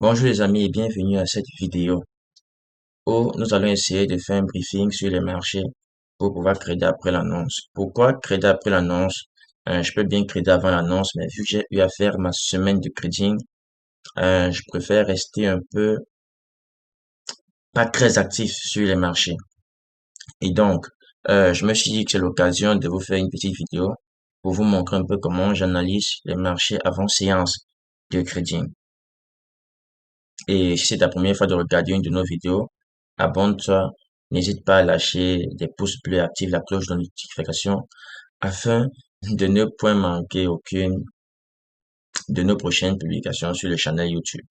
Bonjour les amis et bienvenue à cette vidéo où nous allons essayer de faire un briefing sur les marchés pour pouvoir trader après l'annonce. Pourquoi trader après l'annonce? Je peux bien trader avant l'annonce, mais vu que j'ai eu à faire ma semaine de trading, je préfère rester un peu pas très actif sur les marchés. Et donc, je me suis dit que c'est l'occasion de vous faire une petite vidéo pour vous montrer un peu comment j'analyse les marchés avant séance de trading. Et si c'est ta première fois de regarder une de nos vidéos, abonne-toi, n'hésite pas à lâcher des pouces bleus, active la cloche de notification afin de ne point manquer aucune de nos prochaines publications sur le channel YouTube.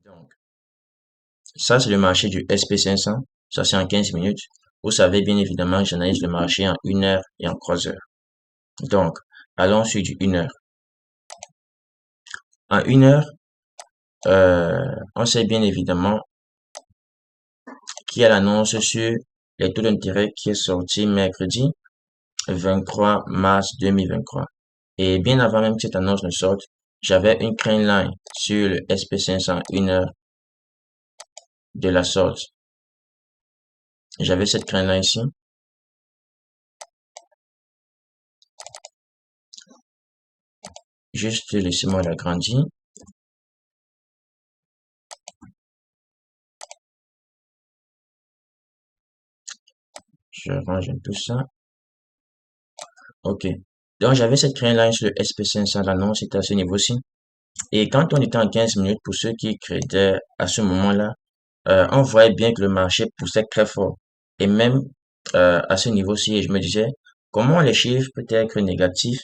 Donc, ça c'est le marché du SP500, ça c'est en 15 minutes. Vous savez bien évidemment que j'analyse le marché en 1 heure et en 3 heures. Donc, allons sur du 1 heure. En 1 heure, on sait bien évidemment qu'il y a l'annonce sur les taux d'intérêt qui est sorti mercredi 23 mars 2023. Et bien avant même que cette annonce ne sorte, j'avais une trendline sur le SP500 1 heure de la sorte. J'avais cette trendline ici. Juste laissez-moi l'agrandir. Je range un peu ça. Ok. Donc j'avais cette trendline sur le SP500. L'annonce était à ce niveau-ci. Et quand on était en 15 minutes, pour ceux qui créaient à ce moment-là, on voyait bien que le marché poussait très fort. Et même à ce niveau-ci, je me disais, comment les chiffres peuvent être négatifs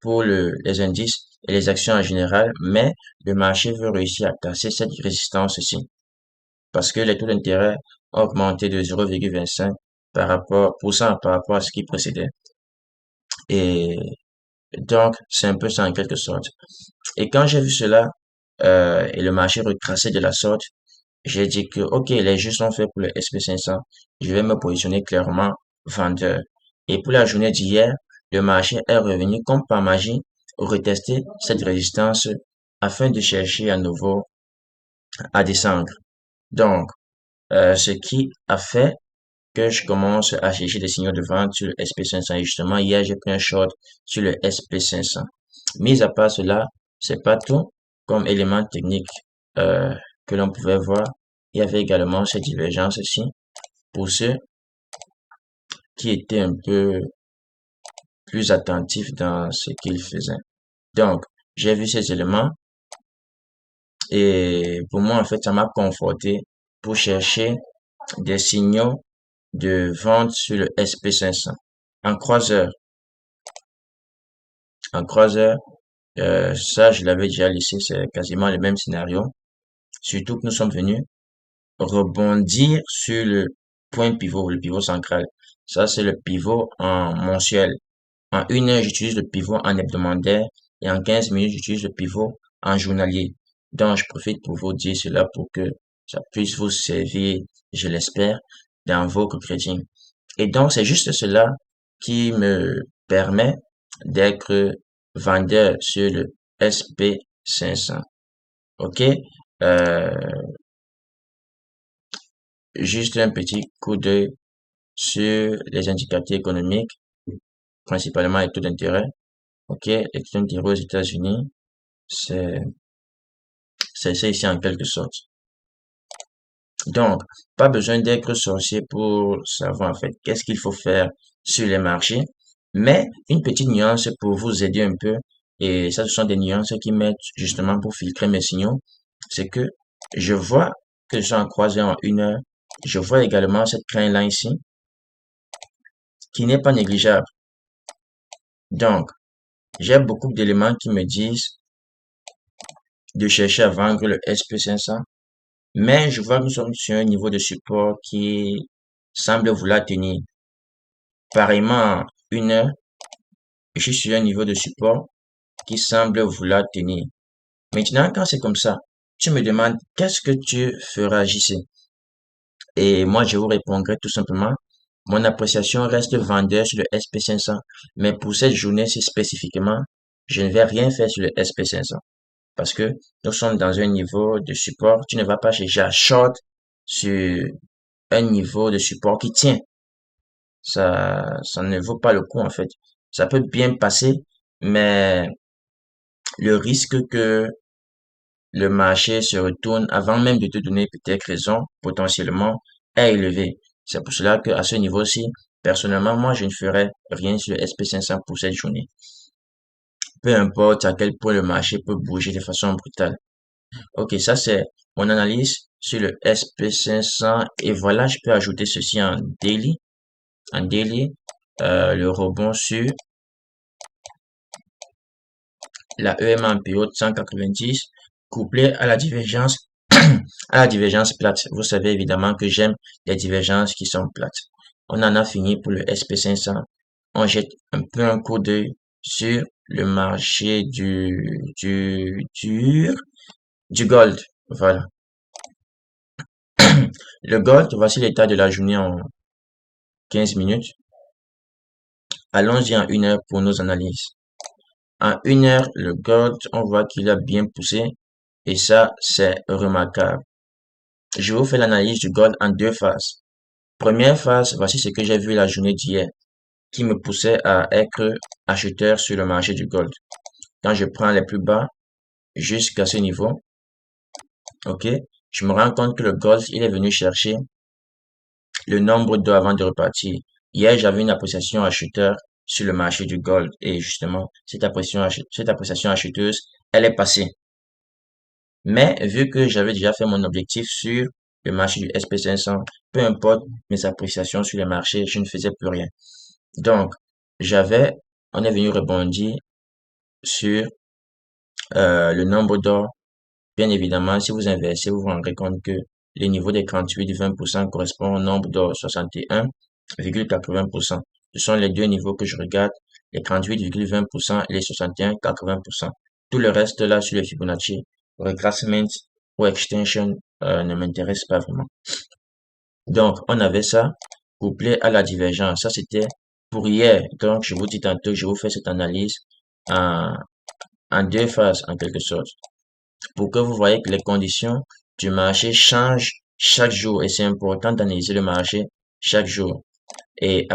pour les indices et les actions en général, mais le marché veut réussir à casser cette résistance-ci. Parce que les taux d'intérêt ont augmenté de 0,25 par rapport à ce qui précédait. Et donc, c'est un peu ça en quelque sorte. Et quand j'ai vu cela, et le marché retraçait de la sorte, j'ai dit que, OK, les jeux sont faits pour le SP500. Je vais me positionner clairement vendeur. Et pour la journée d'hier, le marché est revenu comme par magie, retester cette résistance afin de chercher à nouveau à descendre. Donc, ce qui a fait que je commence à chercher des signaux de vente sur le SP500. Et justement, hier, j'ai pris un short sur le SP500. Mis à part cela, c'est pas tout comme élément technique que l'on pouvait voir. Il y avait également cette divergence ici pour ceux qui étaient un peu plus attentifs dans ce qu'ils faisaient. Donc, j'ai vu ces éléments et pour moi, en fait, ça m'a conforté pour chercher des signaux de vente sur le SP500. En croiseur, en croiseur, ça, je l'avais déjà laissé, c'est quasiment le même scénario. Surtout que nous sommes venus rebondir sur le pivot central. Ça, c'est le pivot en mensuel. En 1 heure, j'utilise le pivot en hebdomadaire et en 15 minutes, j'utilise le pivot en journalier. Donc, je profite pour vous dire cela pour que ça puisse vous servir, je l'espère, dans vos trading. Et donc, c'est juste cela qui me permet d'être vendeur sur le SP500. OK? Euh, juste un petit coup d'œil sur les indicateurs économiques, principalement les taux d'intérêt. OK? Les taux d'intérêt aux États-Unis, c'est, c'est ça ici en quelque sorte. Donc, pas besoin d'être sorcier pour savoir en fait qu'est-ce qu'il faut faire sur les marchés, mais une petite nuance pour vous aider un peu, et ça, ce sont des nuances qui m'aident justement pour filtrer mes signaux, c'est que je vois que je suis en croisé en 1 heure, je vois également cette trend-là ici, qui n'est pas négligeable. Donc, j'ai beaucoup d'éléments qui me disent de chercher à vendre le SP500, mais je vois que nous sommes sur un niveau de support qui semble vouloir tenir. Pareillement, 1 heure, je suis sur un niveau de support qui semble vouloir tenir. Maintenant, quand c'est comme ça, tu me demandes qu'est-ce que tu feras, JC? Et moi, je vous répondrai tout simplement Mon appréciation reste vendeur sur le SP500, mais pour cette journée-ci spécifiquement, je ne vais rien faire sur le SP500 parce que nous sommes dans un niveau de support. Tu ne vas pas chercher à short sur un niveau de support qui tient. Ça ne vaut pas le coup en fait. Ça peut bien passer, mais le risque que le marché se retourne avant même de te donner peut-être raison, potentiellement, est élevé. C'est pour cela que à ce niveau-ci, personnellement, moi, je ne ferai rien sur le SP500 pour cette journée. Peu importe à quel point le marché peut bouger de façon brutale. Ok, ça c'est mon analyse sur le SP500 et voilà, je peux ajouter ceci en daily. En daily, le rebond sur la EMA en période 190 couplé à la divergence plate. Vous savez évidemment que j'aime les divergences qui sont plates. On en a fini pour le SP500. On jette un peu un coup d'œil sur le marché du gold. Voilà. Le gold, voici l'état de la journée en 15 minutes. Allons-y en 1 heure pour nos analyses. En 1 heure, le gold, on voit qu'il a bien poussé et ça, c'est remarquable. Je vous fais l'analyse du gold en 2 phases. Première phase, voici ce que j'ai vu la journée d'hier qui me poussait à être acheteur sur le marché du gold. Quand je prends les plus bas jusqu'à ce niveau, ok, je me rends compte que le gold, il est venu chercher le nombre d'heures avant de repartir. Hier, j'avais une appréciation acheteur sur le marché du gold et justement, cette appréciation acheteuse, elle est passée. Mais vu que j'avais déjà fait mon objectif sur le marché du SP500, peu importe mes appréciations sur le marché, je ne faisais plus rien. Donc, j'avais, on est venu rebondir sur le nombre d'or. Bien évidemment, si vous inversez, vous vous rendrez compte que les niveaux des 38-20% correspondent au nombre d'or 61,80%. Ce sont les deux niveaux que je regarde, les 38,20% et les 61,80%. Tout le reste là sur le Fibonacci, retracement ou extension ne m'intéresse pas vraiment. Donc, on avait ça couplé à la divergence. Ça, c'était pour hier. Donc, je vous dis tantôt, je vous fais cette analyse en, en 2 phases, en quelque sorte, pour que vous voyez que les conditions du marché changent chaque jour. Et c'est important d'analyser le marché chaque jour. Et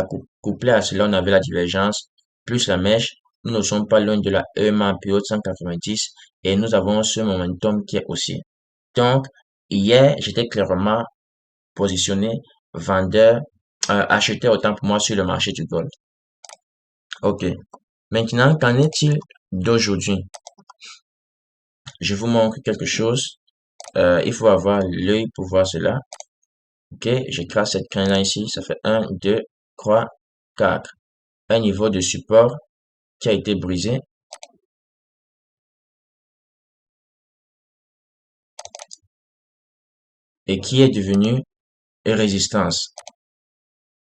couplé à cela, on avait la divergence plus la mèche. Nous ne sommes pas loin de la EMA en période 190 et nous avons ce momentum qui est aussi. Donc, hier, j'étais clairement positionné vendeur, acheteur autant pour moi sur le marché du gold. Ok. Maintenant, qu'en est-il d'aujourd'hui? Je vous montre quelque chose. Il faut avoir l'œil pour voir cela. Ok, je trace cette crème-là ici. Ça fait 1, 2, 3, 4. Un niveau de support qui a été brisé. Et qui est devenu résistance.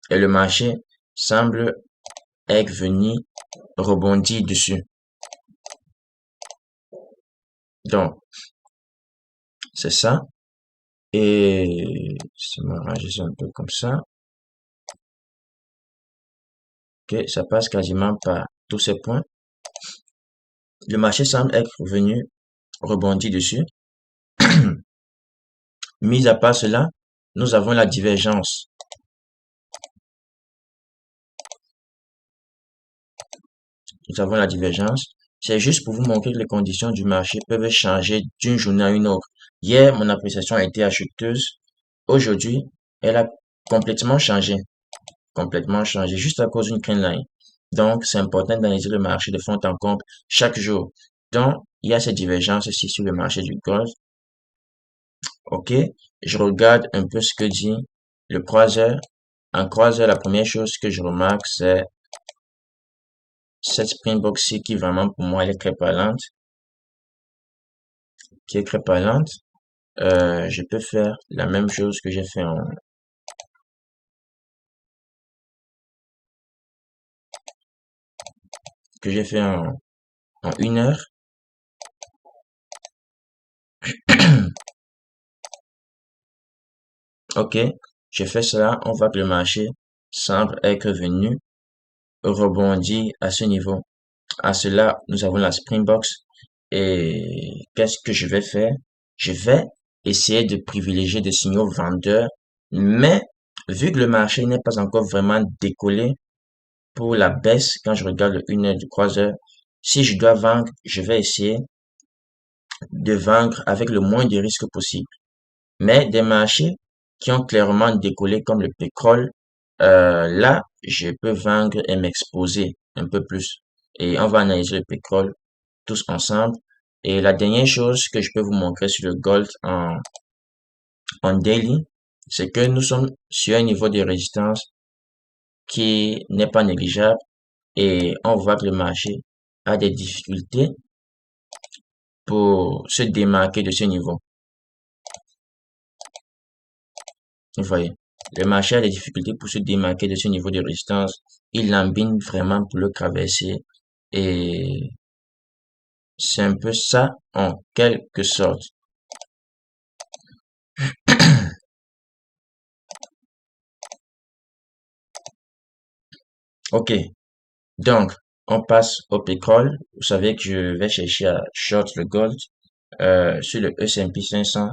Et le marché semble être venu rebondir dessus. Donc, c'est ça. Et je vais m'arranger ça un peu comme ça. Ok, ça passe quasiment par tous ces points. Le marché semble être venu rebondir dessus. Mis à part cela, nous avons la divergence. Nous avons la divergence. C'est juste pour vous montrer que les conditions du marché peuvent changer d'une journée à une autre. Hier, mon appréciation a été acheteuse. Aujourd'hui, elle a complètement changé. Complètement changé, juste à cause d'une trend line. Donc, c'est important d'analyser le marché de fond en comble chaque jour. Donc, il y a cette divergence ici sur le marché du gold. Ok, je regarde un peu ce que dit le croiseur. En croiseur, la première chose que je remarque, c'est cette Springbox qui vraiment pour moi elle est très parlante, qui est très parlante. Je peux faire la même chose que j'ai fait en 1 heure. Ok, je fais cela, on voit que le marché semble être venu rebondir à ce niveau. À cela, nous avons la Springbox. Et qu'est-ce que je vais faire? Je vais essayer de privilégier des signaux vendeurs, mais vu que le marché n'est pas encore vraiment décollé pour la baisse, quand je regarde le 1 heure du 3 heures, si je dois vendre, je vais essayer de vendre avec le moins de risques possible. Mais des marchés qui ont clairement décollé comme le pétrole, là, je peux vendre et m'exposer un peu plus. Et on va analyser le pétrole tous ensemble. Et la dernière chose que je peux vous montrer sur le gold en daily, c'est que nous sommes sur un niveau de résistance qui n'est pas négligeable et on voit que le marché a des difficultés pour se démarquer de ce niveau. Vous voyez, le marché a des difficultés pour se démarquer de ce niveau de résistance. Il lambine vraiment pour le traverser et c'est un peu ça en quelque sorte. Ok, donc on passe au pétrole. Vous savez que je vais chercher à short le gold sur le S&P 500.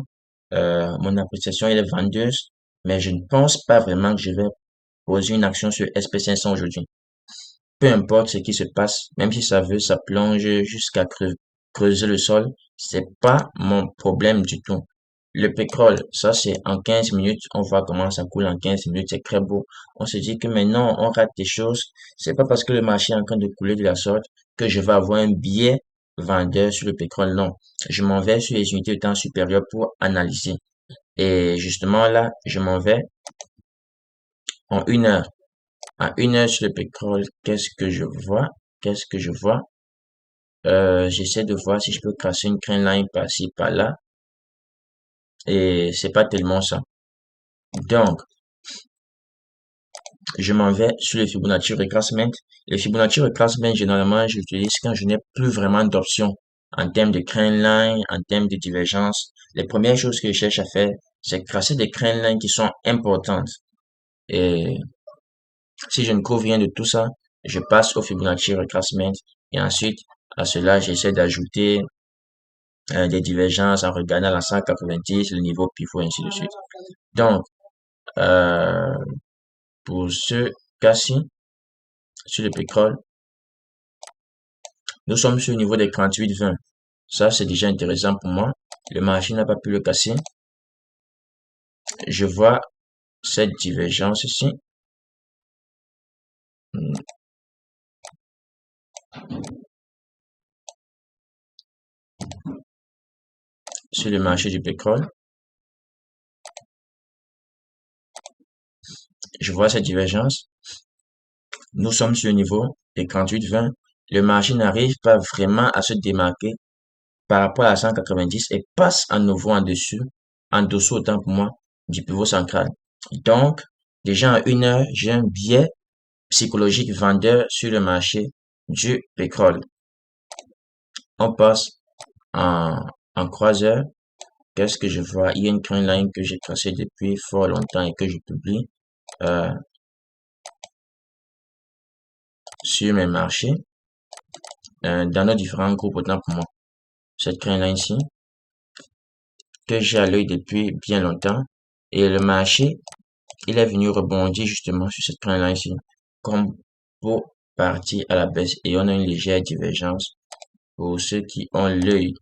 Mon appréciation elle est vendeuse, mais je ne pense pas vraiment que je vais poser une action sur SP500 aujourd'hui. Peu importe ce qui se passe, même si ça plonge jusqu'à creuser le sol, c'est pas mon problème du tout. Le pétrole, ça c'est en 15 minutes, on voit comment ça coule en 15 minutes, c'est très beau. On se dit que maintenant on rate des choses. C'est pas parce que le marché est en train de couler de la sorte que je vais avoir un biais vendeur sur le pétrole. Non, je m'en vais sur les unités de temps supérieures pour analyser. Et justement là, je m'en vais en 1 heure. À 1 heure sur le pétrole, qu'est-ce que je vois? Qu'est-ce que je vois? J'essaie de voir si je peux tracer une trendline par-ci, par-là. Et c'est pas tellement ça. Donc, je m'en vais sur le Fibonacci retracement. Le Fibonacci retracement, généralement, j'utilise quand je n'ai plus vraiment d'options en termes de trendline, en termes de divergence. Les premières choses que je cherche à faire, c'est tracer des trendlines qui sont importantes. Et si je ne trouve rien de tout ça, je passe au Fibonacci retracement et ensuite, à cela, j'essaie d'ajouter des divergences en regardant la 190, le niveau pivot, ainsi de suite. Donc, euh, pour ce cas-ci, sur le pétrole, nous sommes sur le niveau des 38,20. Ça, c'est déjà intéressant pour moi. Le marché n'a pas pu le casser. Je vois cette divergence ici. Sur le marché du pétrole. Je vois cette divergence. Nous sommes sur le niveau des 38,20. Le marché n'arrive pas vraiment à se démarquer par rapport à 190 et passe à nouveau en dessous autant pour moi du pivot central. Donc, déjà à 1 heure, j'ai un biais psychologique vendeur sur le marché du pétrole. On passe en, en croiseur. Qu'est-ce que je vois? Il y a une trendline que j'ai tracée depuis fort longtemps et que je publie euh, sur mes marchés dans nos différents groupes autant pour moi. Cette trendline-ci que j'ai à l'œil depuis bien longtemps et le marché il est venu rebondir justement sur cette trendline-ci comme pour partir à la baisse et on a une légère divergence pour ceux qui ont l'œil.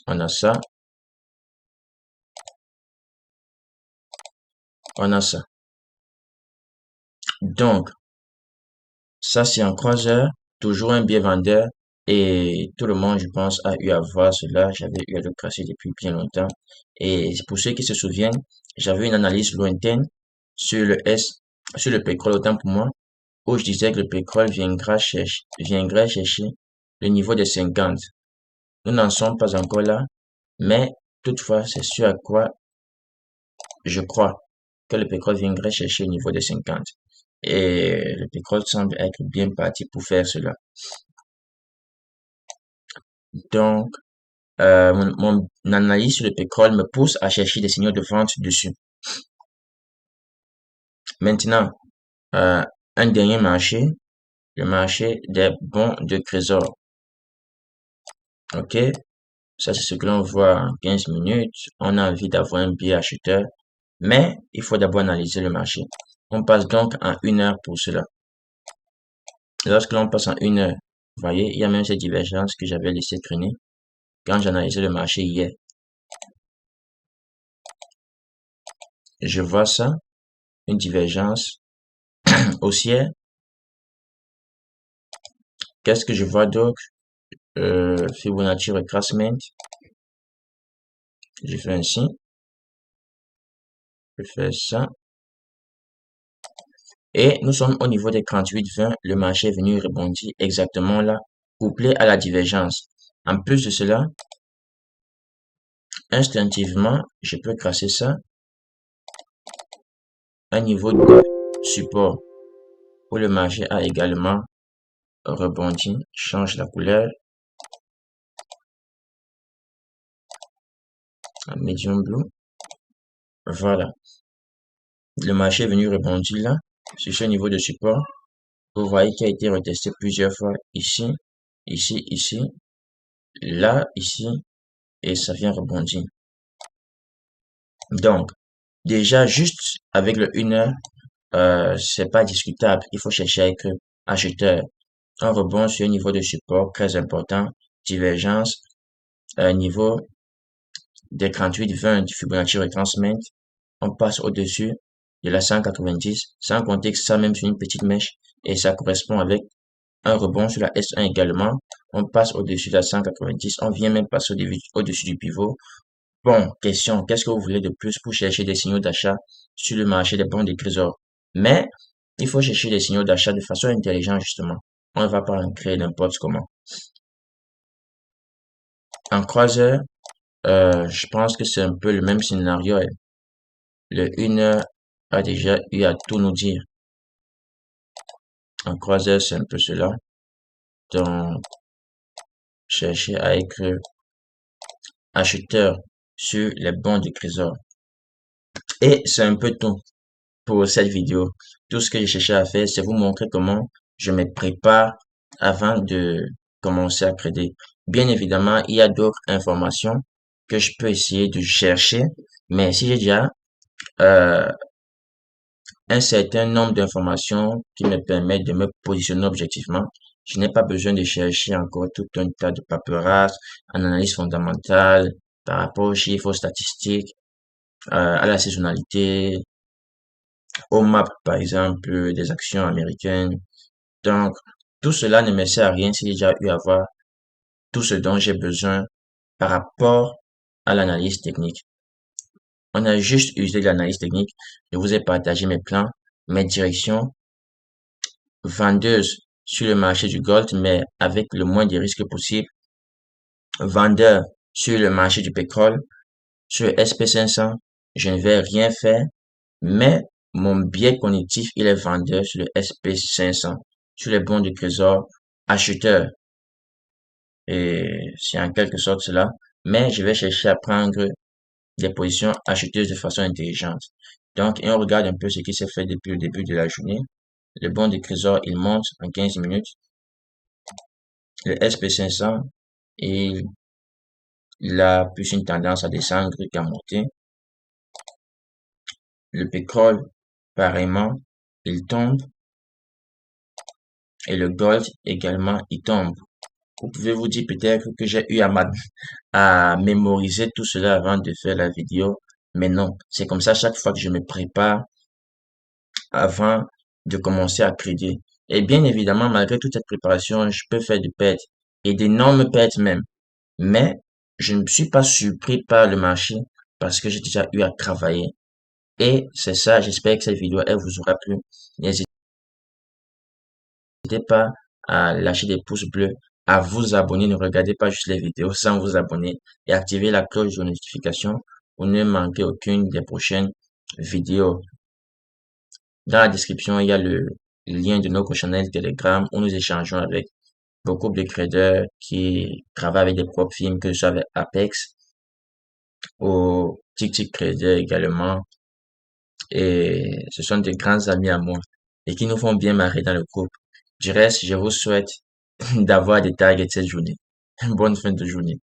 On a ça, on a ça. Donc, ça c'est en croiseur, toujours un biais vendeur et tout le monde, je pense, a eu à voir cela. J'avais eu à le tracer depuis bien longtemps. Et pour ceux qui se souviennent, j'avais une analyse lointaine sur le sur le pétrole, autant pour moi, où je disais que le pétrole viendrait chercher le niveau des 50. Nous n'en sommes pas encore là, mais toutefois, c'est ce à quoi je crois que le pétrole viendrait chercher le niveau des 50. Et le pétrole semble être bien parti pour faire cela. Donc, mon analyse sur le pétrole me pousse à chercher des signaux de vente dessus. Maintenant, un dernier marché, le marché des bons de trésor. OK? Ça, c'est ce que l'on voit en 15 minutes. On a envie d'avoir un billet acheteur, mais il faut d'abord analyser le marché. On passe donc en 1 heure pour cela. Lorsque l'on passe en 1 heure, vous voyez, il y a même cette divergence que j'avais laissé traîner quand j'analysais le marché hier. Je vois ça, une divergence haussière. Qu'est-ce que je vois d'autre? Fibonacci retracement. Je fais ainsi. Je fais ça. Et nous sommes au niveau des 38,20. Le marché est venu rebondir exactement là, couplé à la divergence. En plus de cela, instinctivement, je peux tracer ça. Un niveau de support où le marché a également rebondi. Change la couleur. À medium blue. Voilà. Le marché est venu rebondir là, sur ce niveau de support. Vous voyez qu'il a été retesté plusieurs fois ici, ici, là, ici, et ça vient rebondir. Donc, déjà, juste avec le 1 heure, c'est pas discutable. Il faut chercher à être acheteur. Un rebond sur un niveau de support très important, divergence, niveau des 38,20 du Fibonacci retracement. On passe au-dessus de la 190, sans compter que ça même sur une petite mèche, et ça correspond avec un rebond sur la S1 également. On passe au-dessus de la 190, on vient même passer au-dessus du pivot. Bon, question, qu'est-ce que vous voulez de plus pour chercher des signaux d'achat sur le marché des bons des trésors? Mais il faut chercher des signaux d'achat de façon intelligente, justement. On ne va pas en créer n'importe comment. En croiseur, je pense que c'est un peu le même scénario. Le 1 heure a déjà eu à tout nous dire. En croiseur, c'est un peu cela. Donc, chercher à être acheteur sur les bons du trésor. Et c'est un peu tout pour cette vidéo. Tout ce que j'ai cherché à faire, c'est vous montrer comment je me prépare avant de commencer à trader. Bien évidemment, il y a d'autres informations que je peux essayer de chercher, mais si j'ai déjà euh, un certain nombre d'informations qui me permettent de me positionner objectivement, je n'ai pas besoin de chercher encore tout un tas de paperasse, en analyse fondamentale, par rapport aux chiffres, aux statistiques, à la saisonnalité, au map, par exemple, des actions américaines. Donc, tout cela ne me sert à rien si j'ai déjà eu à voir tout ce dont j'ai besoin par rapport à l'analyse technique. On a juste usé de l'analyse technique. Je vous ai partagé mes plans, mes directions vendeuses sur le marché du gold, mais avec le moins de risques possible. Vendeur sur le marché du pétrole, sur le SP500, je ne vais rien faire, mais mon biais cognitif, il est vendeur sur le SP500, sur les bons du trésor, acheteur. Et c'est en quelque sorte cela. Mais je vais chercher à prendre des positions acheteuses de façon intelligente. Donc, et on regarde un peu ce qui s'est fait depuis le début de la journée. Le bon du trésor, il monte en 15 minutes. Le SP500, il a plus une tendance à descendre qu'à monter. Le pétrole, pareillement, il tombe. Et le gold également, il tombe. Vous pouvez vous dire peut-être que j'ai eu à mémoriser tout cela avant de faire la vidéo. Mais non, c'est comme ça chaque fois que je me prépare avant de commencer à trader. Et bien évidemment, malgré toute cette préparation, je peux faire des pertes et d'énormes pertes même. Mais je ne suis pas surpris par le marché parce que j'ai déjà eu à travailler. Et c'est ça, j'espère que cette vidéo, elle vous aura plu. N'hésitez pas à lâcher des pouces bleus, à vous abonner. Ne regardez pas juste les vidéos sans vous abonner et activer la cloche de notification pour ne manquer aucune des prochaines vidéos. Dans la description, il y a le lien de notre channel Telegram où nous échangeons avec beaucoup de traders qui travaillent avec des propres firmes, que ce soit avec Apex, au TickTick Trader également, et ce sont de grands amis à moi et qui nous font bien marrer dans le groupe. Du reste, je vous souhaite d'avoir des targets cette journée. Bonne fin de journée.